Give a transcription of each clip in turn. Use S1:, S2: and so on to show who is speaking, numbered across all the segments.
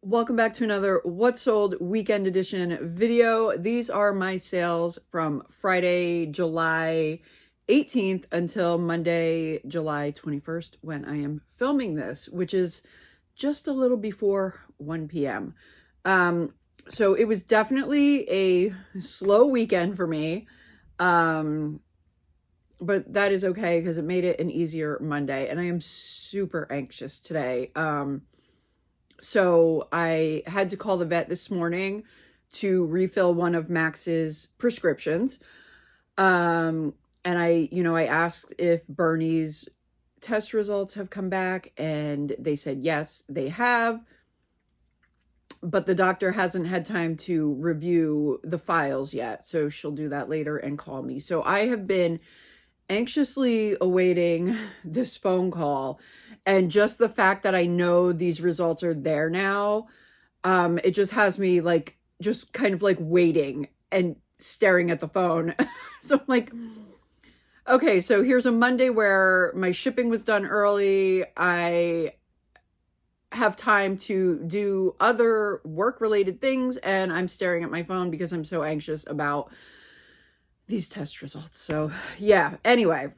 S1: Welcome back to another What Sold Weekend Edition video. These are my sales from Friday, July 18th until Monday, July 21st, when I am filming this, which is just a little before 1 p.m. So it was definitely a slow weekend for me. But that is okay because it made it an easier Monday, and I am super anxious today. So I had to call the vet this morning to refill one of Max's prescriptions. And I asked if Bernie's test results have come back, and they said, yes, they have. But the doctor hasn't had time to review the files yet. So she'll do that later and call me. So I have been anxiously awaiting this phone call, and just the fact that I know these results are there now, it just has me just kind of waiting and staring at the phone. So I'm like, okay, so here's a Monday where my shipping was done early. I have time to do other work-related things, and I'm staring at my phone because I'm so anxious about these test results. So yeah, anyway,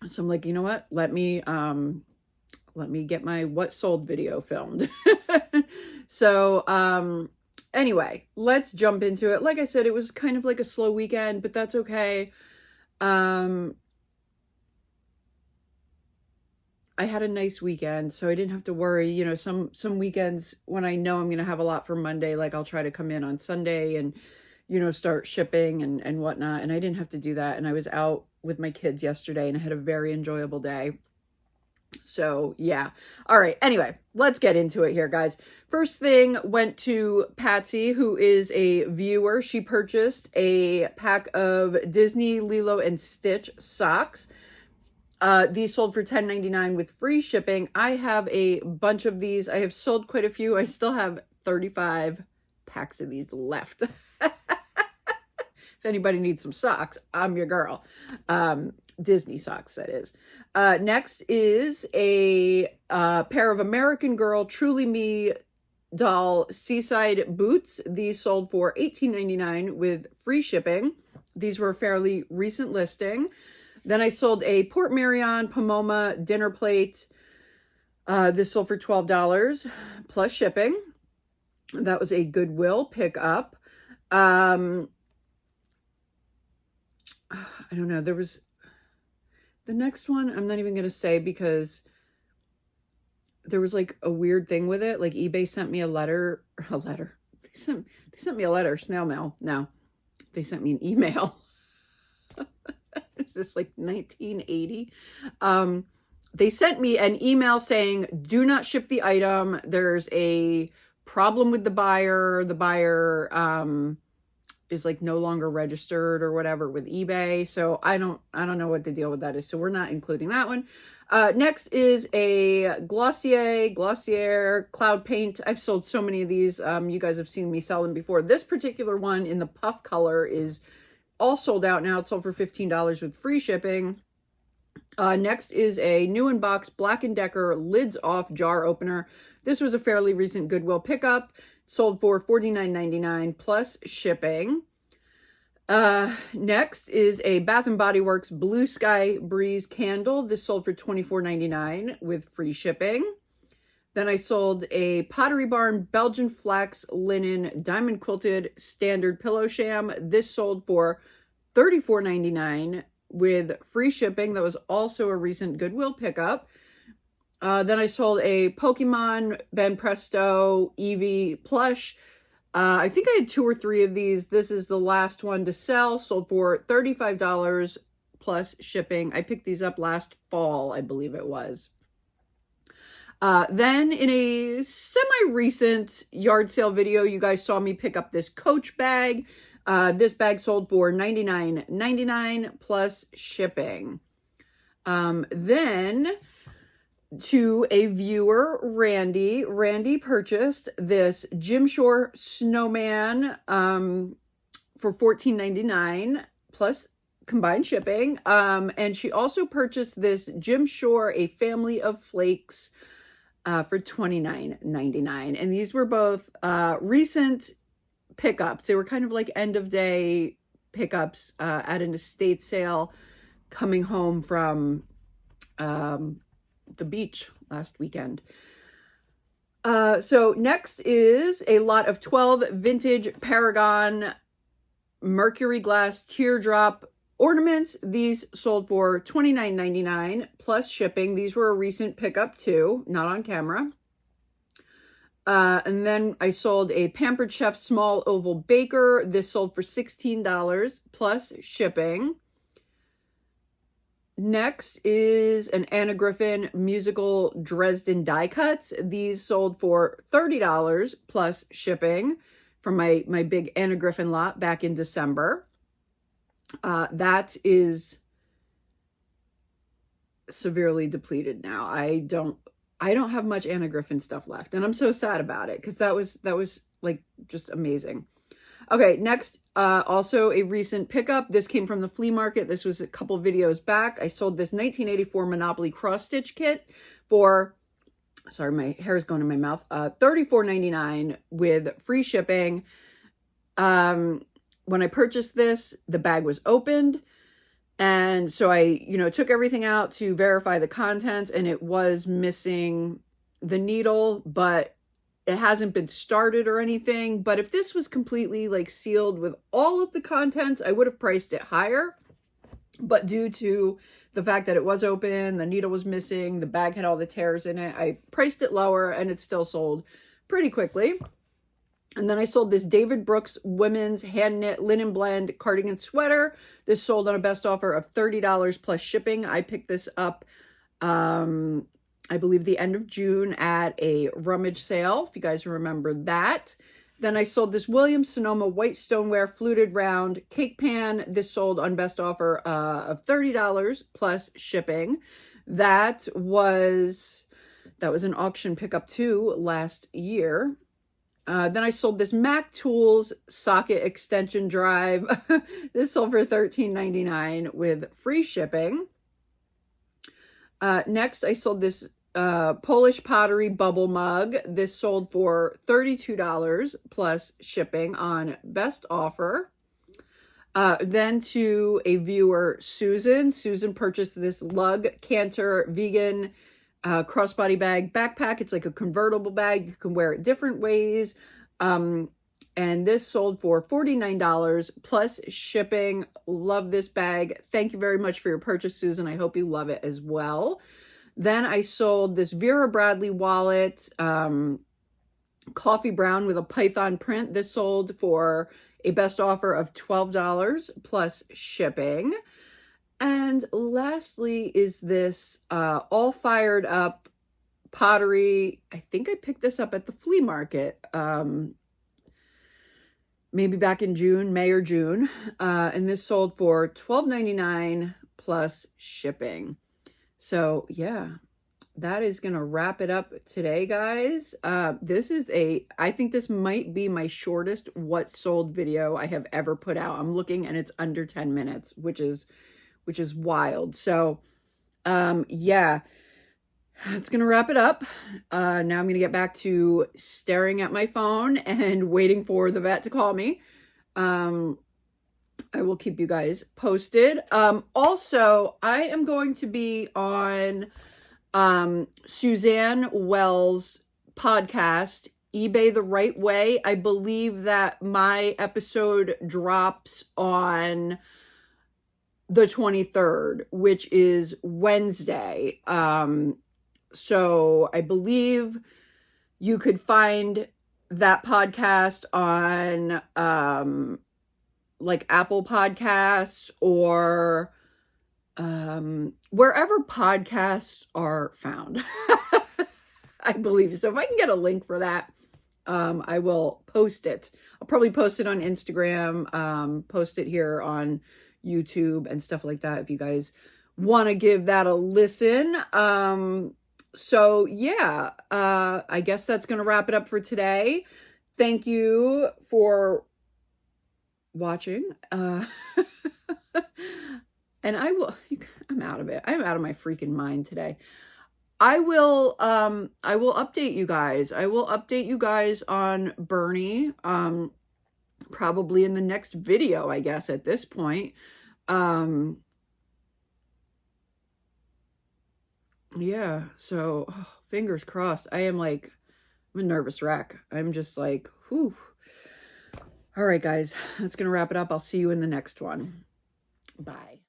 S1: so I'm like, you know what, let me get my what sold video filmed. So anyway, let's jump into it. Like I said, it was kind of like a slow weekend, but that's okay. I had a nice weekend, so I didn't have to worry. You know, some weekends when I know I'm gonna have a lot for Monday, like I'll try to come in on Sunday and start shipping and whatnot. And I didn't have to do that. And I was out with my kids yesterday and I had a very enjoyable day. So yeah. All right. Anyway, let's get into it here, guys. First thing went to Patsy, who is a viewer. She purchased a pack of Disney Lilo and Stitch socks. These sold for $10.99 with free shipping. I have a bunch of these. I have sold quite a few. I still have 35 packs of these left. If anybody needs some socks, I'm your girl. Disney socks, that is. Next is a pair of American Girl Truly Me doll seaside boots. These sold for $18.99 with free shipping. These were a fairly recent listing. Then I sold a Port Marion Pomona dinner plate. This sold for $12 plus shipping. That was a Goodwill pickup. I don't know. There was the next one. I'm not even going to say because there was like a weird thing with it. Like eBay sent me a letter. They sent me a letter, snail mail. No, they sent me an email. Is this like 1980? They sent me an email saying, do not ship the item. There's a problem with the buyer. The buyer, is like no longer registered or whatever with eBay. So I don't know what the deal with that is. So we're not including that one. Next is a Glossier cloud paint. I've sold so many of these. You guys have seen me sell them before. This particular one in the puff color is all sold out now. It's sold for $15 with free shipping. Next is a new in box Black & Decker lids off jar opener. This was a fairly recent Goodwill pickup. Sold for $49.99 plus shipping. Next is a Bath & Body Works Blue Sky Breeze candle. This sold for $24.99 with free shipping. Then I sold a Pottery Barn Belgian Flex Linen Diamond Quilted Standard Pillow Sham. This sold for $34.99 with free shipping. That was also a recent Goodwill pickup. Then I sold a Pokemon Ben Presto Eevee plush. I think I had 2 or 3 of these. This is the last one to sell. Sold for $35 plus shipping. I picked these up last fall, I believe it was. Then in a semi-recent yard sale video, you guys saw me pick up this Coach bag. This bag sold for $99.99 plus shipping. Then to a viewer, Randy. Randy purchased this Jim Shore snowman for $14.99 plus combined shipping. And she also purchased this Jim Shore, a family of flakes for $29.99. And these were both recent pickups. They were kind of like end of day pickups at an estate sale coming home from the beach last weekend. So next is a lot of 12 vintage Paragon mercury glass teardrop ornaments. These sold for $29.99 plus shipping. These were a recent pickup too, not on camera. And then I sold a Pampered Chef small oval baker. This sold for $16 plus shipping. Next is an Anna Griffin musical Dresden die cuts. These sold for $30 plus shipping from my big Anna Griffin lot back in December. That is severely depleted now. I don't have much Anna Griffin stuff left, and I'm so sad about it because that was like just amazing. Okay, next, also a recent pickup. This came from the flea market. This was a couple videos back. I sold this 1984 Monopoly cross-stitch kit for, sorry, my hair is going in my mouth, $34.99 with free shipping. When I purchased this, the bag was opened. And so I, took everything out to verify the contents, and it was missing the needle, but it hasn't been started or anything. But if this was completely like sealed with all of the contents, I would have priced it higher. But due to the fact that it was open, the needle was missing, the bag had all the tears in it, I priced it lower, and it still sold pretty quickly. And then I sold this David Brooks women's hand knit linen blend cardigan sweater. This sold on a best offer of $30 plus shipping. I picked this up, I believe the end of June at a rummage sale, if you guys remember that. Then I sold this Williams Sonoma white stoneware fluted round cake pan. This sold on best offer of $30 plus shipping. That was an auction pickup too last year. Then I sold this Mac Tools socket extension drive. This sold for $13.99 with free shipping. Next, I sold this Polish pottery bubble mug. This sold for $32 plus shipping on best offer. Then to a viewer, Susan. Susan purchased this Lug Canter vegan crossbody bag backpack. It's like a convertible bag. You can wear it different ways. And this sold for $49 plus shipping. Love this bag. Thank you very much for your purchase, Susan. I hope you love it as well. Then I sold this Vera Bradley wallet, coffee brown with a python print. This sold for a best offer of $12 plus shipping. And lastly is this all fired up pottery. I think I picked this up at the flea market, maybe back in May or June. And this sold for $12.99 plus shipping. So yeah, that is going to wrap it up today, guys. I think this might be my shortest what sold video I have ever put out. I'm looking and it's under 10 minutes, which is wild. So, yeah, that's going to wrap it up. Now I'm going to get back to staring at my phone and waiting for the vet to call me. I will keep you guys posted. Also, I am going to be on Suzanne Wells' podcast, eBay the Right Way. I believe that my episode drops on the 23rd, which is Wednesday. So I believe you could find that podcast on like Apple Podcasts or wherever podcasts are found. I believe so. If I can get a link for that, I will post it. I'll probably post it on Instagram, post it here on YouTube and stuff like that if you guys want to give that a listen. So yeah, I guess that's going to wrap it up for today. Thank you for watching. And I'm out of it. I'm out of my freaking mind today. I will update you guys. I will update you guys on Bernie, probably in the next video, I guess, at this point. Yeah, so fingers crossed. I'm a nervous wreck. I'm just like, whew. All right, guys, that's going to wrap it up. I'll see you in the next one. Bye.